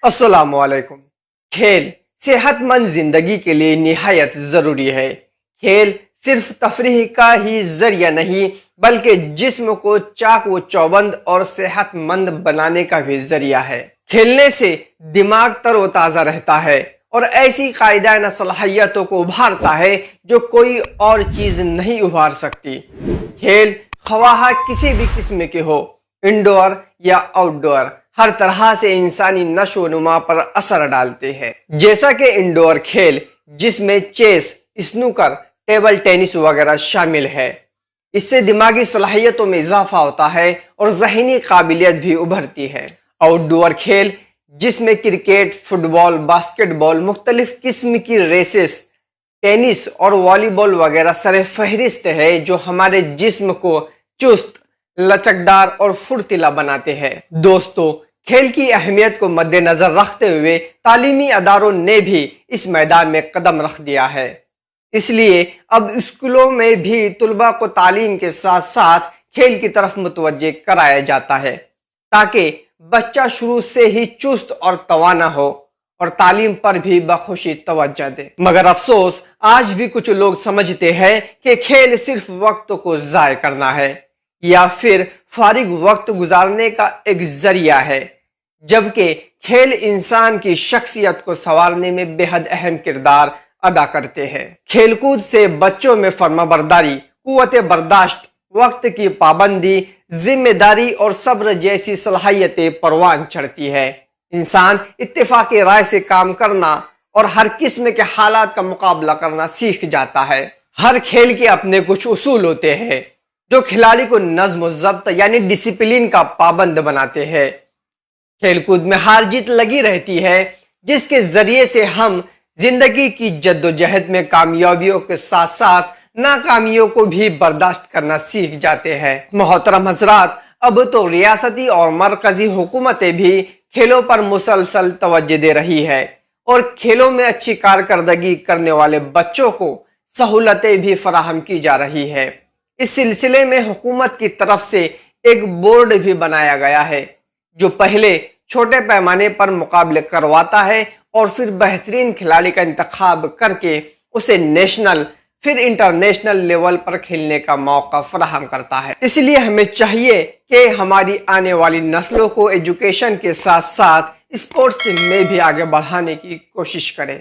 السلام علیکم۔ کھیل صحت مند زندگی کے لیے نہایت ضروری ہے۔ کھیل صرف تفریح کا ہی ذریعہ نہیں بلکہ جسم کو چاق و چوبند اور صحت مند بنانے کا بھی ذریعہ ہے۔ کھیلنے سے دماغ تر و تازہ رہتا ہے اور ایسی قائدانہ صلاحیتوں کو ابھارتا ہے جو کوئی اور چیز نہیں ابھار سکتی۔ کھیل خواہ کسی بھی قسم کے ہو، انڈور یا آؤٹ ڈور، ہر طرح سے انسانی نشو و نما پر اثر ڈالتے ہیں۔ جیسا کہ انڈور کھیل جس میں چیس، اسنوکر، ٹیبل ٹینس وغیرہ شامل ہے، اس سے دماغی صلاحیتوں میں اضافہ ہوتا ہے اور ذہنی قابلیت بھی ابھرتی ہے۔ آؤٹ ڈور کھیل جس میں کرکٹ، فٹ بال، باسکٹ بال، مختلف قسم کی ریسز، ٹینس اور والی بال وغیرہ سر فہرست ہے جو ہمارے جسم کو چست، لچکدار اور پھرتیلا بناتے ہیں۔ دوستو، کھیل کی اہمیت کو مد نظر رکھتے ہوئے تعلیمی اداروں نے بھی اس میدان میں قدم رکھ دیا ہے۔ اس لیے اب اسکولوں میں بھی طلباء کو تعلیم کے ساتھ ساتھ کھیل کی طرف متوجہ کرایا جاتا ہے تاکہ بچہ شروع سے ہی چست اور توانا ہو اور تعلیم پر بھی بخوشی توجہ دے۔ مگر افسوس، آج بھی کچھ لوگ سمجھتے ہیں کہ کھیل صرف وقت کو ضائع کرنا ہے یا پھر فارغ وقت گزارنے کا ایک ذریعہ ہے، جبکہ کھیل انسان کی شخصیت کو سنوارنے میں بے حد اہم کردار ادا کرتے ہیں۔ کھیل کود سے بچوں میں فرما برداری، قوت برداشت، وقت کی پابندی، ذمہ داری اور صبر جیسی صلاحیتیں پروان چڑھتی ہے۔ انسان اتفاقی رائے سے کام کرنا اور ہر قسم کے حالات کا مقابلہ کرنا سیکھ جاتا ہے۔ ہر کھیل کے اپنے کچھ اصول ہوتے ہیں جو کھلاڑی کو نظم و ضبط یعنی ڈسپلن کا پابند بناتے ہیں۔ کھیل کود میں ہار جیت لگی رہتی ہے جس کے ذریعے سے ہم زندگی کی جد و جہد میں کامیابیوں کے ساتھ ساتھ ناکامیوں کو بھی برداشت کرنا سیکھ جاتے ہیں۔ محترم حضرات، اب تو ریاستی اور مرکزی حکومتیں بھی کھیلوں پر مسلسل توجہ دے رہی ہے اور کھیلوں میں اچھی کارکردگی کرنے والے بچوں کو سہولتیں بھی فراہم کی جا رہی ہے۔ اس سلسلے میں حکومت کی طرف سے ایک بورڈ بھی بنایا گیا ہے جو پہلے چھوٹے پیمانے پر مقابلے کرواتا ہے اور پھر بہترین کھلاڑی کا انتخاب کر کے اسے نیشنل پھر انٹرنیشنل لیول پر کھیلنے کا موقع فراہم کرتا ہے۔ اس لیے ہمیں چاہیے کہ ہماری آنے والی نسلوں کو ایجوکیشن کے ساتھ ساتھ اسپورٹس میں بھی آگے بڑھانے کی کوشش کریں۔